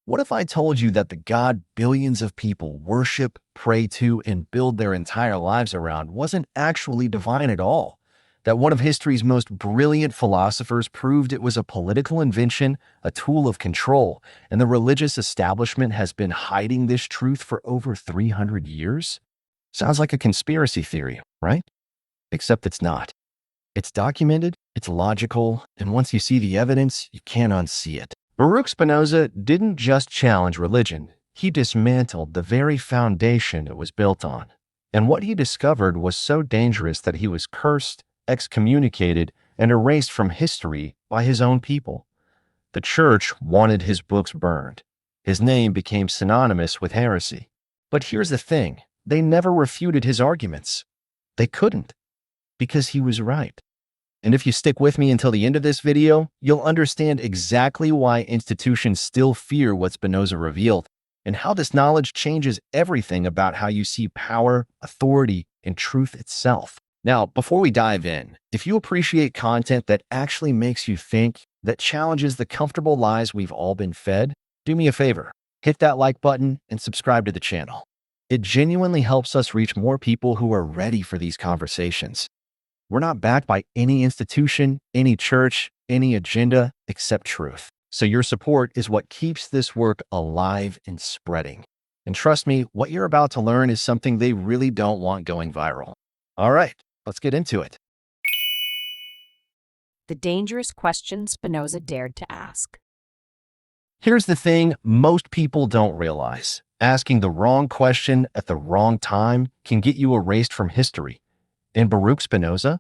What if I told you that the God billions of people worship, pray to, and build their entire lives around wasn't actually divine at all? That one of history's most brilliant philosophers proved it was a political invention, a tool of control, and the religious establishment has been hiding this truth for over 300 years? Sounds like a conspiracy theory, right? Except it's not. It's documented, it's logical, and once you see the evidence, you can't unsee it. Baruch Spinoza didn't just challenge religion, he dismantled the very foundation it was built on. And what he discovered was so dangerous that he was cursed, excommunicated, and erased from history by his own people. The church wanted his books burned. His name became synonymous with heresy. But here's the thing, they never refuted his arguments. They couldn't, because he was right. And if you stick with me until the end of this video, you'll understand exactly why institutions still fear what Spinoza revealed, and how this knowledge changes everything about how you see power, authority, and truth itself. Now, before we dive in, if you appreciate content that actually makes you think, that challenges the comfortable lies we've all been fed, do me a favor, hit that like button and subscribe to the channel. It genuinely helps us reach more people who are ready for these conversations. We're not backed by any institution, any church, any agenda except truth. So your support is what keeps this work alive and spreading. And trust me, what you're about to learn is something they really don't want going viral. All right, let's get into it. The dangerous question Spinoza dared to ask. Here's the thing most people don't realize. Asking the wrong question at the wrong time can get you erased from history. In Baruch Spinoza,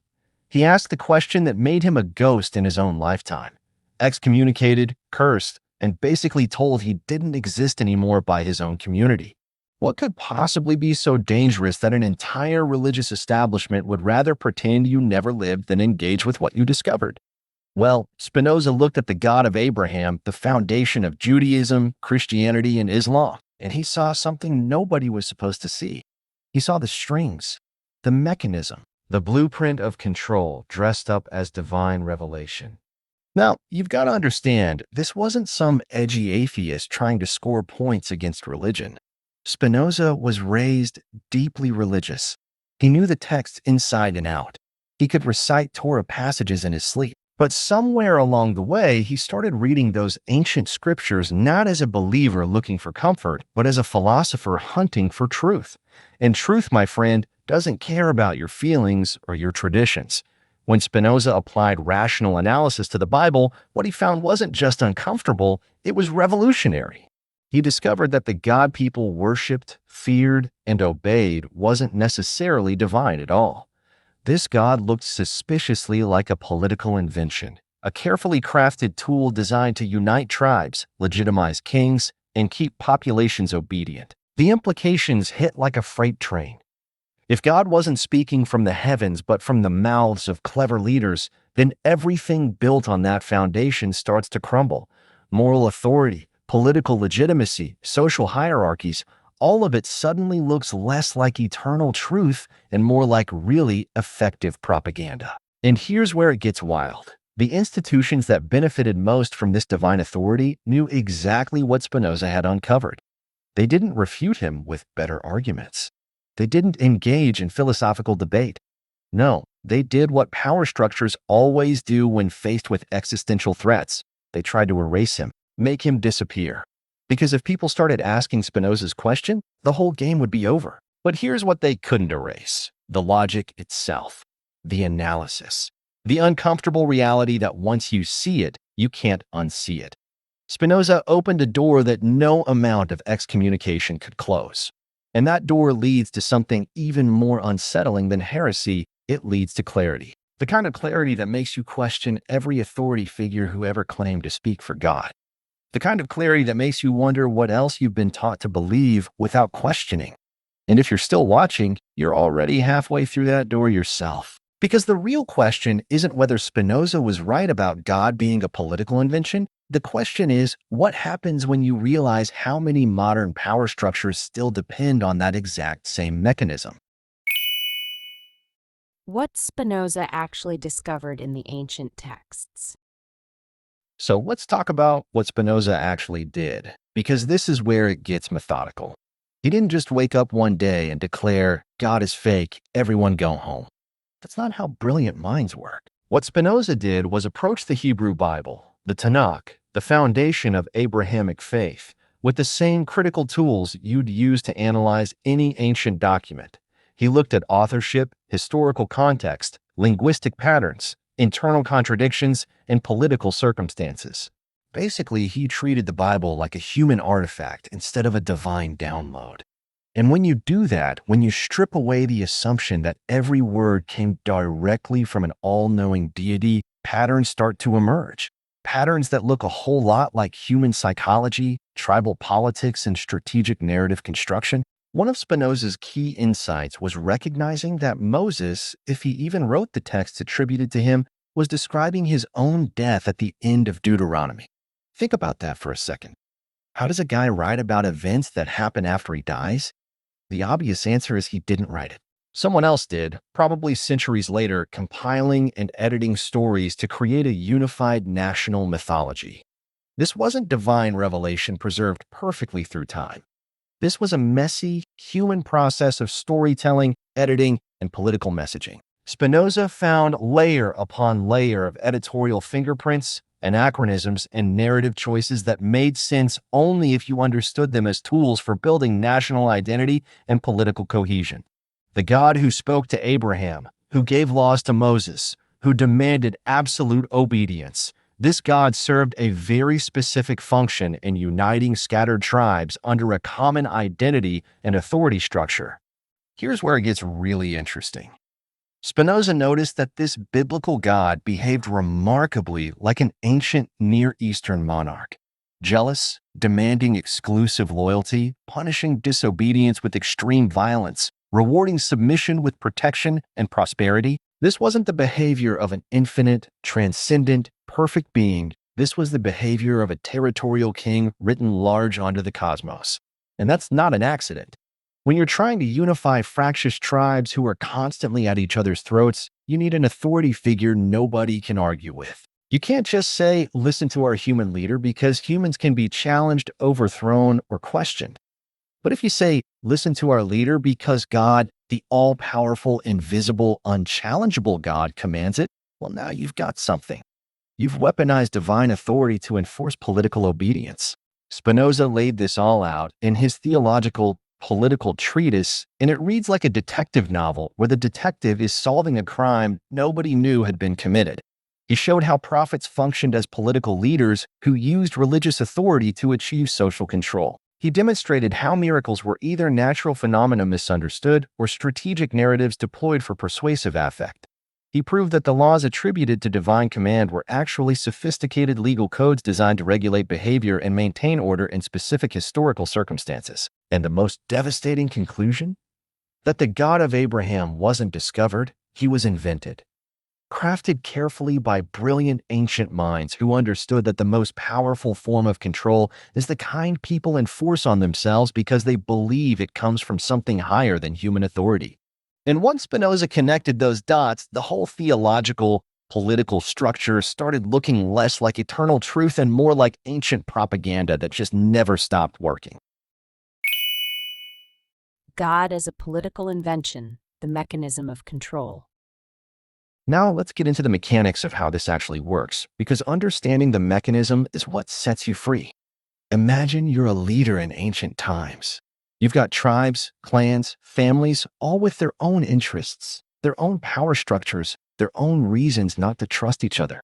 he asked the question that made him a ghost in his own lifetime, excommunicated, cursed, and basically told he didn't exist anymore by his own community. What could possibly be so dangerous that an entire religious establishment would rather pretend you never lived than engage with what you discovered? Well, Spinoza looked at the God of Abraham, the foundation of Judaism, Christianity, and Islam, and he saw something nobody was supposed to see. He saw the strings, the mechanism, the blueprint of control dressed up as divine revelation. Now, you've got to understand, this wasn't some edgy atheist trying to score points against religion. Spinoza was raised deeply religious. He knew the text inside and out. He could recite Torah passages in his sleep. But somewhere along the way, he started reading those ancient scriptures not as a believer looking for comfort, but as a philosopher hunting for truth. And truth, my friend, doesn't care about your feelings or your traditions. When Spinoza applied rational analysis to the Bible, what he found wasn't just uncomfortable, it was revolutionary. He discovered that the God people worshipped, feared, and obeyed wasn't necessarily divine at all. This God looked suspiciously like a political invention, a carefully crafted tool designed to unite tribes, legitimize kings, and keep populations obedient. The implications hit like a freight train. If God wasn't speaking from the heavens but from the mouths of clever leaders, then everything built on that foundation starts to crumble. Moral authority, political legitimacy, social hierarchies, all of it suddenly looks less like eternal truth and more like really effective propaganda. And here's where it gets wild. The institutions that benefited most from this divine authority knew exactly what Spinoza had uncovered. They didn't refute him with better arguments. They didn't engage in philosophical debate. No, they did what power structures always do when faced with existential threats. They tried to erase him, make him disappear. Because if people started asking Spinoza's question, the whole game would be over. But here's what they couldn't erase: the logic itself, the analysis, the uncomfortable reality that once you see it, you can't unsee it. Spinoza opened a door that no amount of excommunication could close. And that door leads to something even more unsettling than heresy. It leads to clarity. The kind of clarity that makes you question every authority figure who ever claimed to speak for God. The kind of clarity that makes you wonder what else you've been taught to believe without questioning. And if you're still watching, you're already halfway through that door yourself. Because the real question isn't whether Spinoza was right about God being a political invention. The question is, what happens when you realize how many modern power structures still depend on that exact same mechanism? What Spinoza actually discovered in the ancient texts. So let's talk about what Spinoza actually did. Because this is where it gets methodical. He didn't just wake up one day and declare, God is fake, everyone go home. That's not how brilliant minds work. What Spinoza did was approach the Hebrew Bible, the Tanakh, the foundation of Abrahamic faith, with the same critical tools you'd use to analyze any ancient document. He looked at authorship, historical context, linguistic patterns, internal contradictions, and political circumstances. Basically, he treated the Bible like a human artifact instead of a divine download. And when you do that, when you strip away the assumption that every word came directly from an all-knowing deity, patterns start to emerge. Patterns that look a whole lot like human psychology, tribal politics, and strategic narrative construction. One of Spinoza's key insights was recognizing that Moses, if he even wrote the texts attributed to him, was describing his own death at the end of Deuteronomy. Think about that for a second. How does a guy write about events that happen after he dies? The obvious answer is he didn't write it. Someone else did, probably centuries later, compiling and editing stories to create a unified national mythology. This wasn't divine revelation preserved perfectly through time. This was a messy, human process of storytelling, editing, and political messaging. Spinoza found layer upon layer of editorial fingerprints, anachronisms, and narrative choices that made sense only if you understood them as tools for building national identity and political cohesion. The God who spoke to Abraham, who gave laws to Moses, who demanded absolute obedience, this God served a very specific function in uniting scattered tribes under a common identity and authority structure. Here's where it gets really interesting. Spinoza noticed that this biblical God behaved remarkably like an ancient Near Eastern monarch. Jealous, demanding exclusive loyalty, punishing disobedience with extreme violence, rewarding submission with protection and prosperity. This wasn't the behavior of an infinite, transcendent, perfect being. This was the behavior of a territorial king written large onto the cosmos. And that's not an accident. When you're trying to unify fractious tribes who are constantly at each other's throats, you need an authority figure nobody can argue with. You can't just say, listen to our human leader, because humans can be challenged, overthrown, or questioned. But if you say, listen to our leader because God, the all-powerful, invisible, unchallengeable God, commands it, well, now you've got something. You've weaponized divine authority to enforce political obedience. Spinoza laid this all out in his Theological political treatise, and it reads like a detective novel where the detective is solving a crime nobody knew had been committed. He showed how prophets functioned as political leaders who used religious authority to achieve social control. He demonstrated how miracles were either natural phenomena misunderstood or strategic narratives deployed for persuasive affect. He proved that the laws attributed to divine command were actually sophisticated legal codes designed to regulate behavior and maintain order in specific historical circumstances. And the most devastating conclusion? That the God of Abraham wasn't discovered, he was invented. Crafted carefully by brilliant ancient minds who understood that the most powerful form of control is the kind people enforce on themselves because they believe it comes from something higher than human authority. And once Spinoza connected those dots, the whole theological, political structure started looking less like eternal truth and more like ancient propaganda that just never stopped working. God as a political invention, the mechanism of control. Now let's get into the mechanics of how this actually works, because understanding the mechanism is what sets you free. Imagine you're a leader in ancient times. You've got tribes, clans, families, all with their own interests, their own power structures, their own reasons not to trust each other.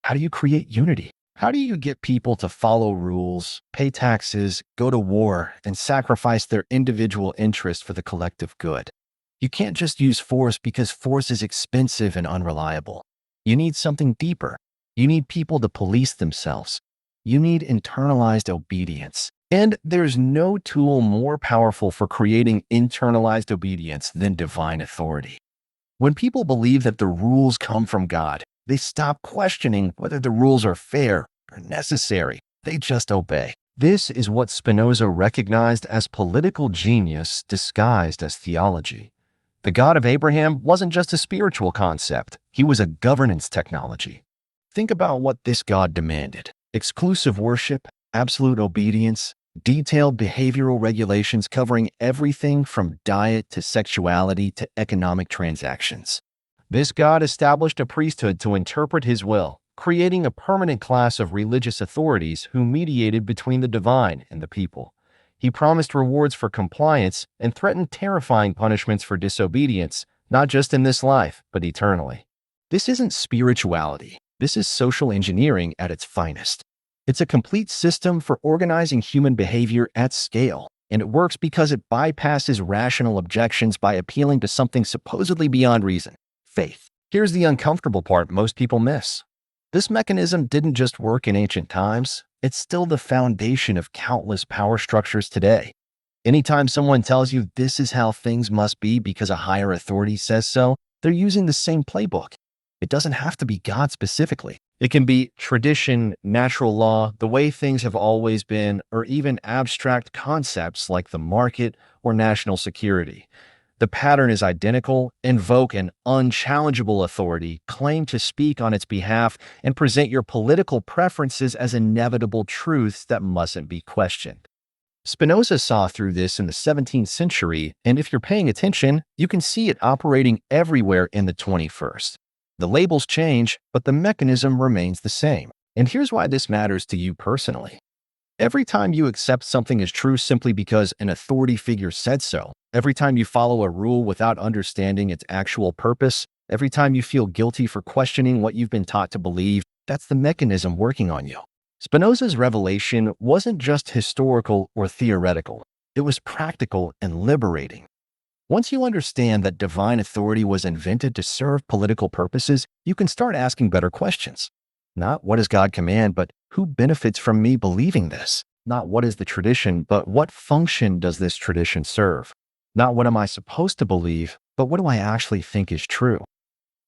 How do you create unity? How do you get people to follow rules, pay taxes, go to war, and sacrifice their individual interests for the collective good? You can't just use force because force is expensive and unreliable. You need something deeper. You need people to police themselves. You need internalized obedience. And there's no tool more powerful for creating internalized obedience than divine authority. When people believe that the rules come from God, they stop questioning whether the rules are fair or necessary. They just obey. This is what Spinoza recognized as political genius disguised as theology. The God of Abraham wasn't just a spiritual concept. He was a governance technology. Think about what this God demanded: exclusive worship, absolute obedience, detailed behavioral regulations covering everything from diet to sexuality to economic transactions. This God established a priesthood to interpret his will, creating a permanent class of religious authorities who mediated between the divine and the people. He promised rewards for compliance and threatened terrifying punishments for disobedience, not just in this life, but eternally. This isn't spirituality. This is social engineering at its finest. It's a complete system for organizing human behavior at scale, and it works because it bypasses rational objections by appealing to something supposedly beyond reason: faith. Here's the uncomfortable part most people miss. This mechanism didn't just work in ancient times, it's still the foundation of countless power structures today. Anytime someone tells you this is how things must be because a higher authority says so, they're using the same playbook. It doesn't have to be God specifically. It can be tradition, natural law, the way things have always been, or even abstract concepts like the market or national security. The pattern is identical: invoke an unchallengeable authority, claim to speak on its behalf, and present your political preferences as inevitable truths that mustn't be questioned. Spinoza saw through this in the 17th century, and if you're paying attention, you can see it operating everywhere in the 21st. The labels change, but the mechanism remains the same. And here's why this matters to you personally. Every time you accept something as true simply because an authority figure said so, every time you follow a rule without understanding its actual purpose, every time you feel guilty for questioning what you've been taught to believe, that's the mechanism working on you. Spinoza's revelation wasn't just historical or theoretical. It was practical and liberating. Once you understand that divine authority was invented to serve political purposes, you can start asking better questions. Not what does God command, but who benefits from me believing this? Not what is the tradition, but what function does this tradition serve? Not what am I supposed to believe, but what do I actually think is true?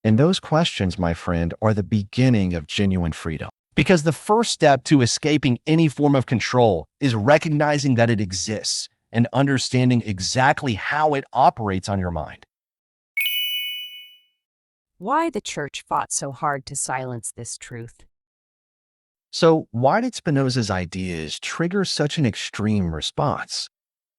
And those questions, my friend, are the beginning of genuine freedom. Because the first step to escaping any form of control is recognizing that it exists and understanding exactly how it operates on your mind. Why the Church fought so hard to silence this truth? So, why did Spinoza's ideas trigger such an extreme response?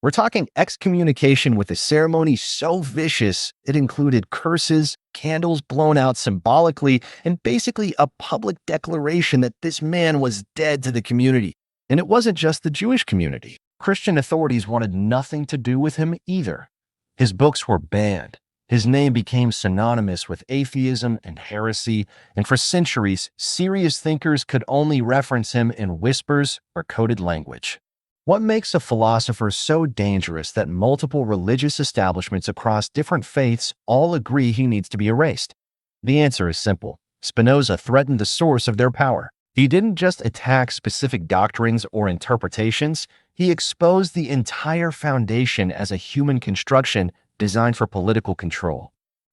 We're talking excommunication with a ceremony so vicious it included curses, candles blown out symbolically, and basically a public declaration that this man was dead to the community. And it wasn't just the Jewish community. Christian authorities wanted nothing to do with him either. His books were banned. His name became synonymous with atheism and heresy, and for centuries, serious thinkers could only reference him in whispers or coded language. What makes a philosopher so dangerous that multiple religious establishments across different faiths all agree he needs to be erased? The answer is simple. Spinoza threatened the source of their power. He didn't just attack specific doctrines or interpretations, he exposed the entire foundation as a human construction designed for political control.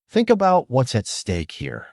Think about what's at stake here.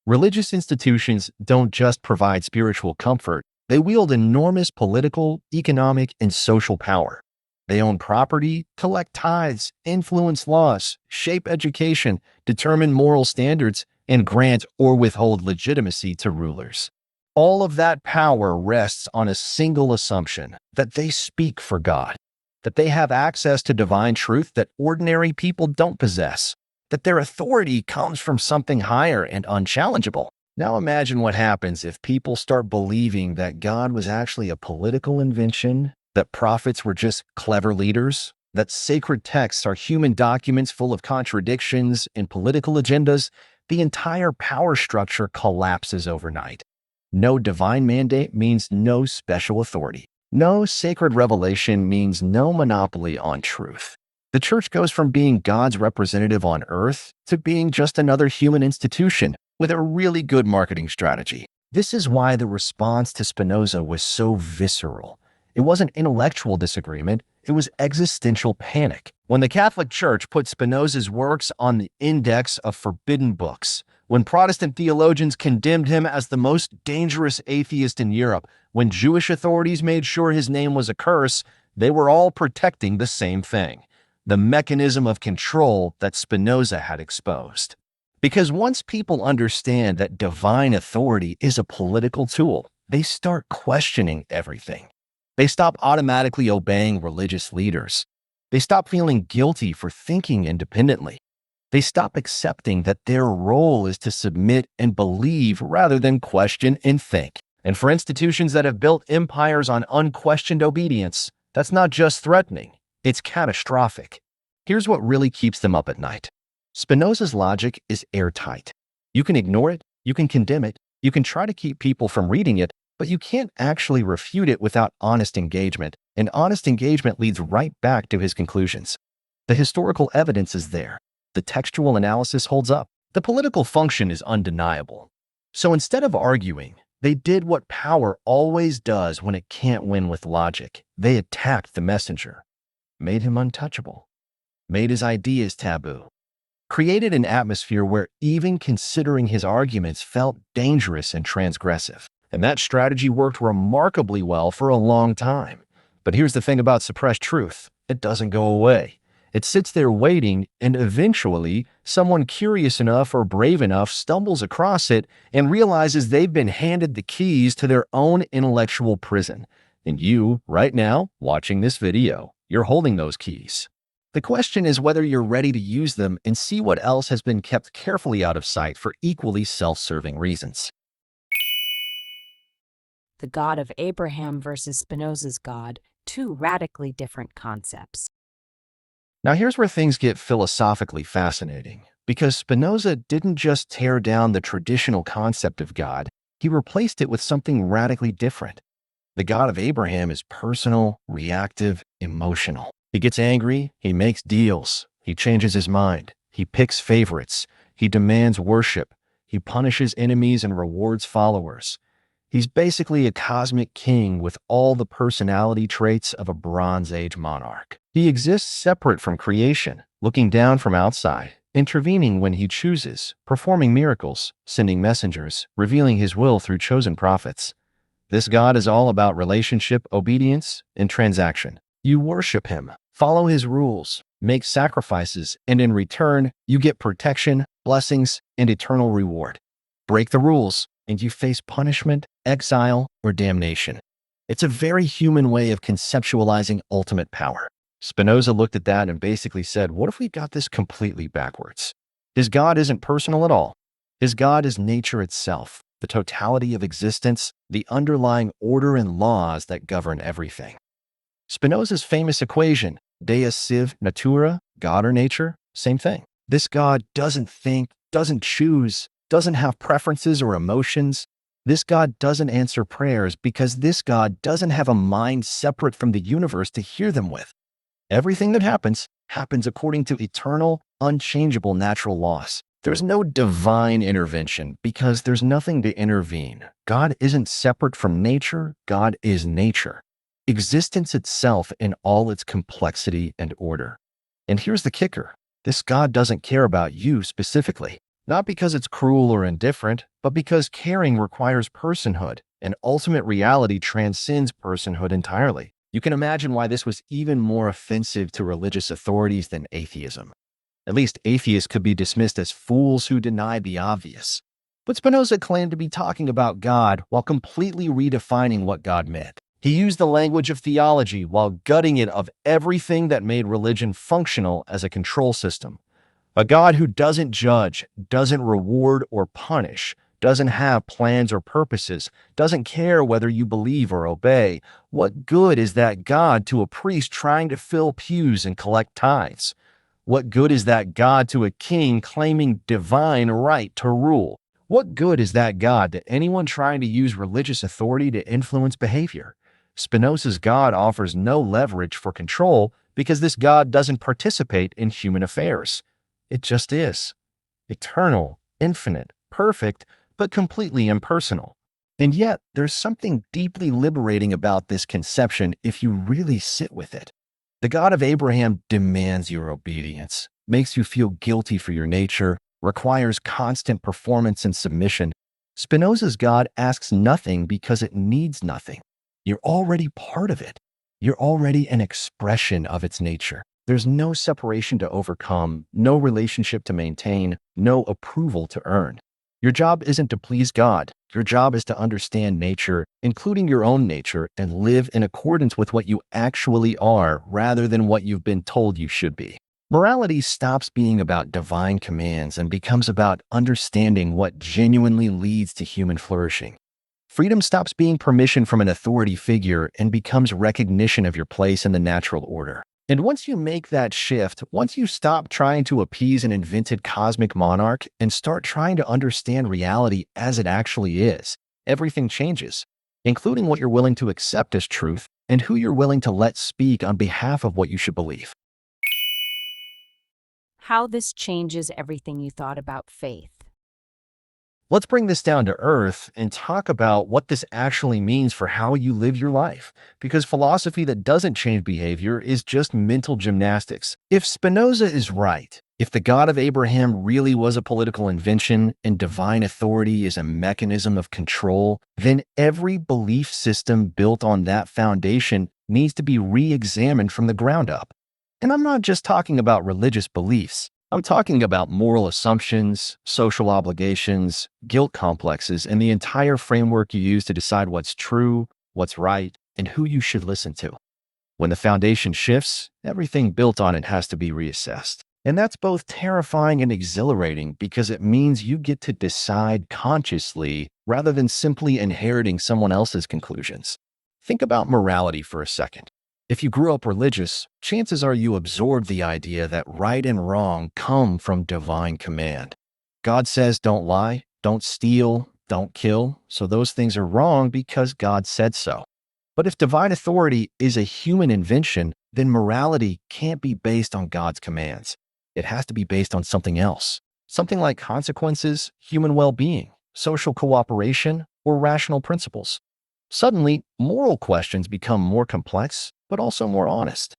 Religious institutions don't just provide spiritual comfort, they wield enormous political, economic, and social power. They own property, collect tithes, influence laws, shape education, determine moral standards, and grant or withhold legitimacy to rulers. All of that power rests on a single assumption: that they speak for God, that they have access to divine truth that ordinary people don't possess, that their authority comes from something higher and unchallengeable. Now imagine what happens if people start believing that God was actually a political invention, that prophets were just clever leaders, that sacred texts are human documents full of contradictions and political agendas. The entire power structure collapses overnight. No divine mandate means no special authority. No sacred revelation means no monopoly on truth. The church goes from being God's representative on earth to being just another human institution with a really good marketing strategy. This is why the response to Spinoza was so visceral. It wasn't intellectual disagreement, it was existential panic. When the Catholic Church put Spinoza's works on the index of forbidden books, when Protestant theologians condemned him as the most dangerous atheist in Europe, when Jewish authorities made sure his name was a curse, they were all protecting the same thing: the mechanism of control that Spinoza had exposed. Because once people understand that divine authority is a political tool, they start questioning everything. They stop automatically obeying religious leaders. They stop feeling guilty for thinking independently. They stop accepting that their role is to submit and believe rather than question and think. And for institutions that have built empires on unquestioned obedience, that's not just threatening, it's catastrophic. Here's what really keeps them up at night. Spinoza's logic is airtight. You can ignore it, you can condemn it, you can try to keep people from reading it, but you can't actually refute it without honest engagement, and honest engagement leads right back to his conclusions. The historical evidence is there. The textual analysis holds up. The political function is undeniable. So instead of arguing, they did what power always does when it can't win with logic. They attacked the messenger, made him untouchable, made his ideas taboo, created an atmosphere where even considering his arguments felt dangerous and transgressive. And that strategy worked remarkably well for a long time. But here's the thing about suppressed truth. It doesn't go away. It sits there waiting, and eventually, someone curious enough or brave enough stumbles across it and realizes they've been handed the keys to their own intellectual prison. And you, right now, watching this video, you're holding those keys. The question is whether you're ready to use them and see what else has been kept carefully out of sight for equally self-serving reasons. The God of Abraham versus Spinoza's God, two radically different concepts. Now here's where things get philosophically fascinating, because Spinoza didn't just tear down the traditional concept of God, he replaced it with something radically different. The God of Abraham is personal, reactive, emotional. He gets angry, he makes deals, he changes his mind, he picks favorites, he demands worship, he punishes enemies and rewards followers. He's basically a cosmic king with all the personality traits of a Bronze Age monarch. He exists separate from creation, looking down from outside, intervening when he chooses, performing miracles, sending messengers, revealing his will through chosen prophets. This God is all about relationship, obedience, and transaction. You worship him, follow his rules, make sacrifices, and in return, you get protection, blessings, and eternal reward. Break the rules, and you face punishment, exile, or damnation. It's a very human way of conceptualizing ultimate power. Spinoza looked at that and basically said, what if we got this completely backwards? His God isn't personal at all. His God is nature itself, the totality of existence, the underlying order and laws that govern everything. Spinoza's famous equation, Deus sive natura, God or nature, same thing. This God doesn't think, doesn't choose, doesn't have preferences or emotions. This God doesn't answer prayers because this God doesn't have a mind separate from the universe to hear them with. Everything that happens according to eternal, unchangeable natural laws. There's no divine intervention because there's nothing to intervene. God isn't separate from nature. God is nature. Existence itself in all its complexity and order. And here's the kicker. This God doesn't care about you specifically. Not because it's cruel or indifferent, but because caring requires personhood, and ultimate reality transcends personhood entirely. You can imagine why this was even more offensive to religious authorities than atheism. At least atheists could be dismissed as fools who denied the obvious. But Spinoza claimed to be talking about God while completely redefining what God meant. He used the language of theology while gutting it of everything that made religion functional as a control system. A God who doesn't judge, doesn't reward or punish, doesn't have plans or purposes, doesn't care whether you believe or obey. What good is that God to a priest trying to fill pews and collect tithes? What good is that God to a king claiming divine right to rule? What good is that God to anyone trying to use religious authority to influence behavior? Spinoza's God offers no leverage for control because this God doesn't participate in human affairs. It just is. Eternal, infinite, perfect, but completely impersonal. And yet, there's something deeply liberating about this conception if you really sit with it. The God of Abraham demands your obedience, makes you feel guilty for your nature, requires constant performance and submission. Spinoza's God asks nothing because it needs nothing. You're already part of it. You're already an expression of its nature. There's no separation to overcome, no relationship to maintain, no approval to earn. Your job isn't to please God. Your job is to understand nature, including your own nature, and live in accordance with what you actually are rather than what you've been told you should be. Morality stops being about divine commands and becomes about understanding what genuinely leads to human flourishing. Freedom stops being permission from an authority figure and becomes recognition of your place in the natural order. And once you make that shift, once you stop trying to appease an invented cosmic monarch and start trying to understand reality as it actually is, everything changes, including what you're willing to accept as truth and who you're willing to let speak on behalf of what you should believe. How this changes everything you thought about faith. Let's bring this down to earth and talk about what this actually means for how you live your life. Because philosophy that doesn't change behavior is just mental gymnastics. If Spinoza is right, if the God of Abraham really was a political invention and divine authority is a mechanism of control, then every belief system built on that foundation needs to be re-examined from the ground up. And I'm not just talking about religious beliefs. I'm talking about moral assumptions, social obligations, guilt complexes, and the entire framework you use to decide what's true, what's right, and who you should listen to. When the foundation shifts, everything built on it has to be reassessed. And that's both terrifying and exhilarating because it means you get to decide consciously rather than simply inheriting someone else's conclusions. Think about morality for a second. If you grew up religious, chances are you absorbed the idea that right and wrong come from divine command. God says don't lie, don't steal, don't kill, so those things are wrong because God said so. But if divine authority is a human invention, then morality can't be based on God's commands. It has to be based on something else. Something like consequences, human well-being, social cooperation, or rational principles. Suddenly, moral questions become more complex, but also more honest.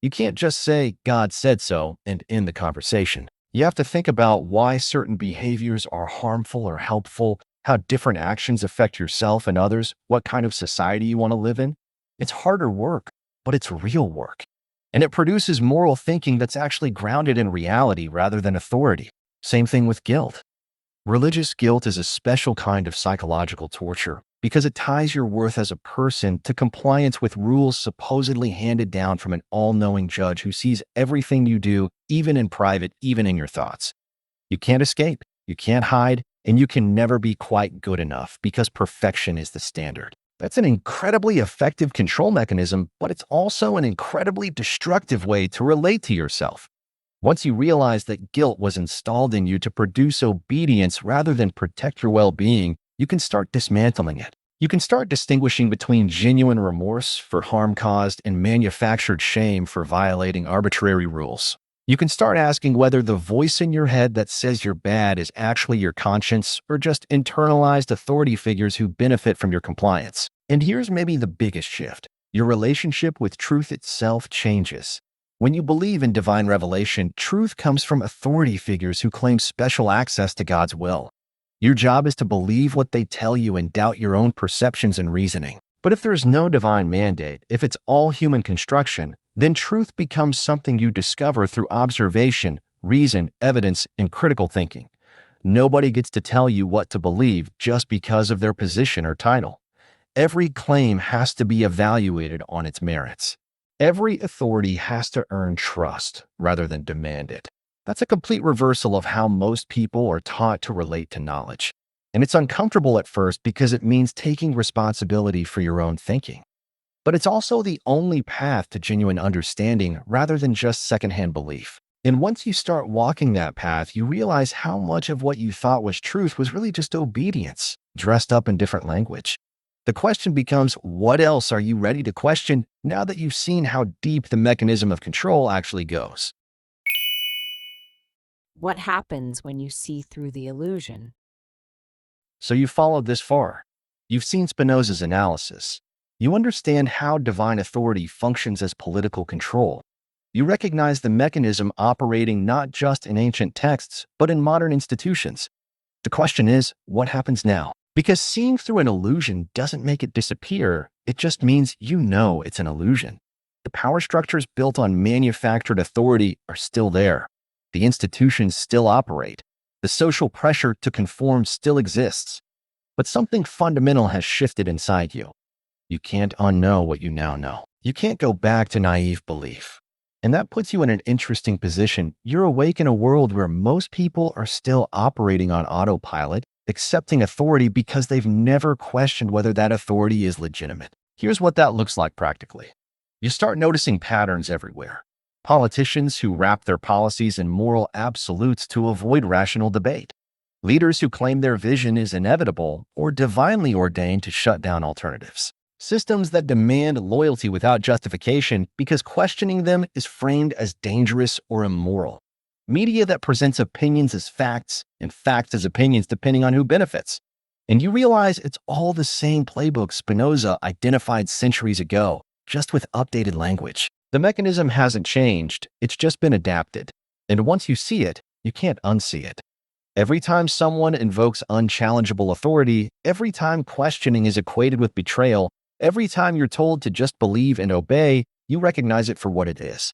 You can't just say, God said so, and end the conversation. You have to think about why certain behaviors are harmful or helpful, how different actions affect yourself and others, what kind of society you want to live in. It's harder work, but it's real work. And it produces moral thinking that's actually grounded in reality rather than authority. Same thing with guilt. Religious guilt is a special kind of psychological torture because it ties your worth as a person to compliance with rules supposedly handed down from an all-knowing judge who sees everything you do, even in private, even in your thoughts. You can't escape, you can't hide, and you can never be quite good enough because perfection is the standard. That's an incredibly effective control mechanism, but it's also an incredibly destructive way to relate to yourself. Once you realize that guilt was installed in you to produce obedience rather than protect your well-being, you can start dismantling it. You can start distinguishing between genuine remorse for harm caused and manufactured shame for violating arbitrary rules. You can start asking whether the voice in your head that says you're bad is actually your conscience or just internalized authority figures who benefit from your compliance. And here's maybe the biggest shift. Your relationship with truth itself changes. When you believe in divine revelation, truth comes from authority figures who claim special access to God's will. Your job is to believe what they tell you and doubt your own perceptions and reasoning. But if there's no divine mandate, if it's all human construction, then truth becomes something you discover through observation, reason, evidence, and critical thinking. Nobody gets to tell you what to believe just because of their position or title. Every claim has to be evaluated on its merits. Every authority has to earn trust rather than demand it. That's a complete reversal of how most people are taught to relate to knowledge. And it's uncomfortable at first because it means taking responsibility for your own thinking. But it's also the only path to genuine understanding rather than just secondhand belief. And once you start walking that path, you realize how much of what you thought was truth was really just obedience, dressed up in different language. The question becomes, what else are you ready to question now that you've seen how deep the mechanism of control actually goes? What happens when you see through the illusion? So you followed this far. You've seen Spinoza's analysis. You understand how divine authority functions as political control. You recognize the mechanism operating not just in ancient texts, but in modern institutions. The question is, what happens now? Because seeing through an illusion doesn't make it disappear. It just means you know it's an illusion. The power structures built on manufactured authority are still there. The institutions still operate. The social pressure to conform still exists, but something fundamental has shifted inside you. You can't unknow what you now know. You can't go back to naive belief. And that puts you in an interesting position. You're awake in a world where most people are still operating on autopilot, accepting authority because they've never questioned whether that authority is legitimate. Here's what that looks like practically. You start noticing patterns everywhere. Politicians who wrap their policies in moral absolutes to avoid rational debate. Leaders who claim their vision is inevitable or divinely ordained to shut down alternatives. Systems that demand loyalty without justification because questioning them is framed as dangerous or immoral. Media that presents opinions as facts and facts as opinions depending on who benefits. And you realize it's all the same playbook Spinoza identified centuries ago, just with updated language. The mechanism hasn't changed, it's just been adapted. And once you see it, you can't unsee it. Every time someone invokes unchallengeable authority, every time questioning is equated with betrayal, every time you're told to just believe and obey, you recognize it for what it is.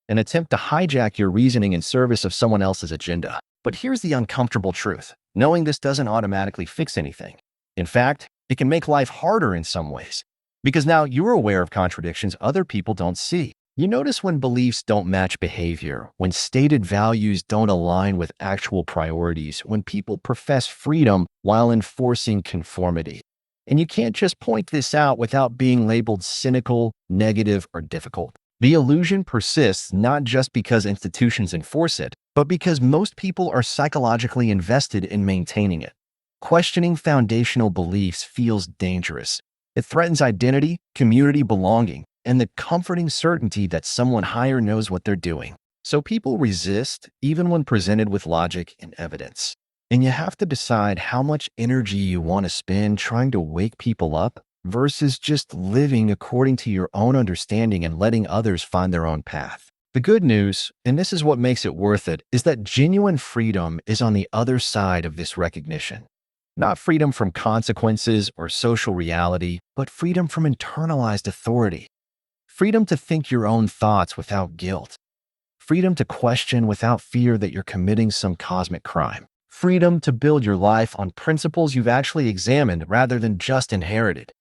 An attempt to hijack your reasoning in service of someone else's agenda. But here's the uncomfortable truth. Knowing this doesn't automatically fix anything. In fact, it can make life harder in some ways. Because now you're aware of contradictions other people don't see. You notice when beliefs don't match behavior, when stated values don't align with actual priorities, when people profess freedom while enforcing conformity. And you can't just point this out without being labeled cynical, negative, or difficult. The illusion persists not just because institutions enforce it, but because most people are psychologically invested in maintaining it. Questioning foundational beliefs feels dangerous. It threatens identity, community belonging, and the comforting certainty that someone higher knows what they're doing. So people resist even when presented with logic and evidence. And you have to decide how much energy you want to spend trying to wake people up versus just living according to your own understanding and letting others find their own path. The good news, and this is what makes it worth it, is that genuine freedom is on the other side of this recognition. Not freedom from consequences or social reality, but freedom from internalized authority. Freedom to think your own thoughts without guilt. Freedom to question without fear that you're committing some cosmic crime. Freedom to build your life on principles you've actually examined rather than just inherited.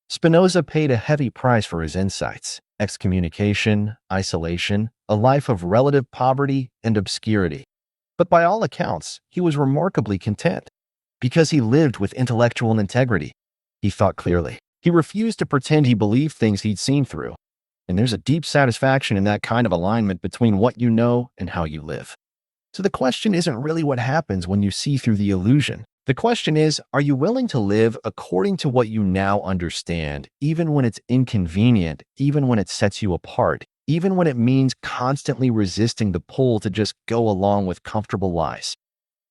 Spinoza paid a heavy price for his insights: excommunication, isolation, a life of relative poverty and obscurity. But by all accounts, he was remarkably content because he lived with intellectual integrity. He thought clearly. He refused to pretend he believed things he'd seen through. And there's a deep satisfaction in that kind of alignment between what you know and how you live. So the question isn't really what happens when you see through the illusion. The question is, are you willing to live according to what you now understand, even when it's inconvenient, even when it sets you apart, even when it means constantly resisting the pull to just go along with comfortable lies?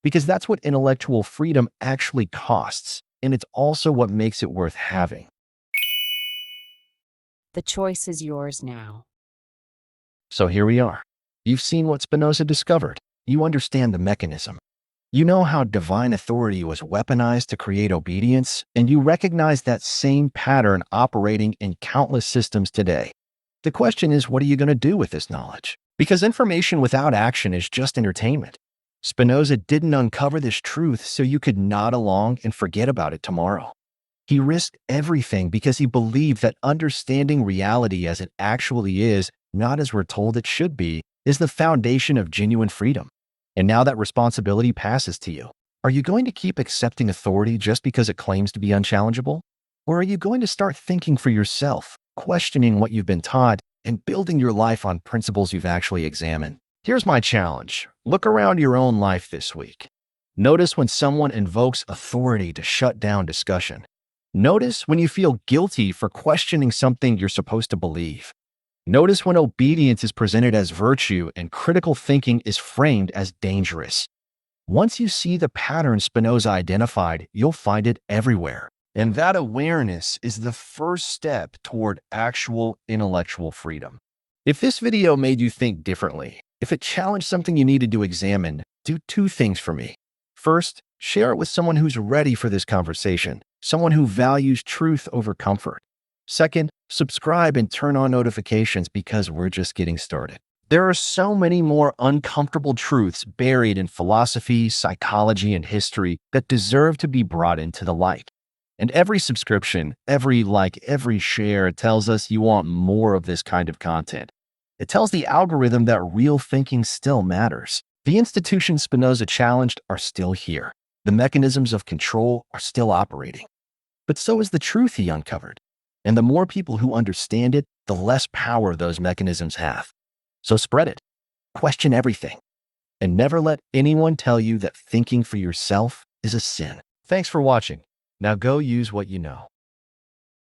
Because that's what intellectual freedom actually costs, and it's also what makes it worth having. The choice is yours now. So here we are. You've seen what Spinoza discovered. You understand the mechanism. You know how divine authority was weaponized to create obedience, and you recognize that same pattern operating in countless systems today. The question is, what are you going to do with this knowledge? Because information without action is just entertainment. Spinoza didn't uncover this truth so you could nod along and forget about it tomorrow. He risked everything because he believed that understanding reality as it actually is, not as we're told it should be, is the foundation of genuine freedom. And now that responsibility passes to you. Are you going to keep accepting authority just because it claims to be unchallengeable? Or are you going to start thinking for yourself, questioning what you've been taught, and building your life on principles you've actually examined? Here's my challenge. Look around your own life this week. Notice when someone invokes authority to shut down discussion. Notice when you feel guilty for questioning something you're supposed to believe. Notice when obedience is presented as virtue and critical thinking is framed as dangerous. Once you see the pattern Spinoza identified, you'll find it everywhere. And that awareness is the first step toward actual intellectual freedom. If this video made you think differently, if it challenged something you needed to examine, do two things for me. First, share it with someone who's ready for this conversation, someone who values truth over comfort. Second, subscribe and turn on notifications because we're just getting started. There are so many more uncomfortable truths buried in philosophy, psychology, and history that deserve to be brought into the light. And every subscription, every like, every share tells us you want more of this kind of content. It tells the algorithm that real thinking still matters. The institutions Spinoza challenged are still here. The mechanisms of control are still operating. But so is the truth he uncovered. And the more people who understand it, the less power those mechanisms have. So spread it. Question everything. And never let anyone tell you that thinking for yourself is a sin. Thanks for watching. Now go use what you know.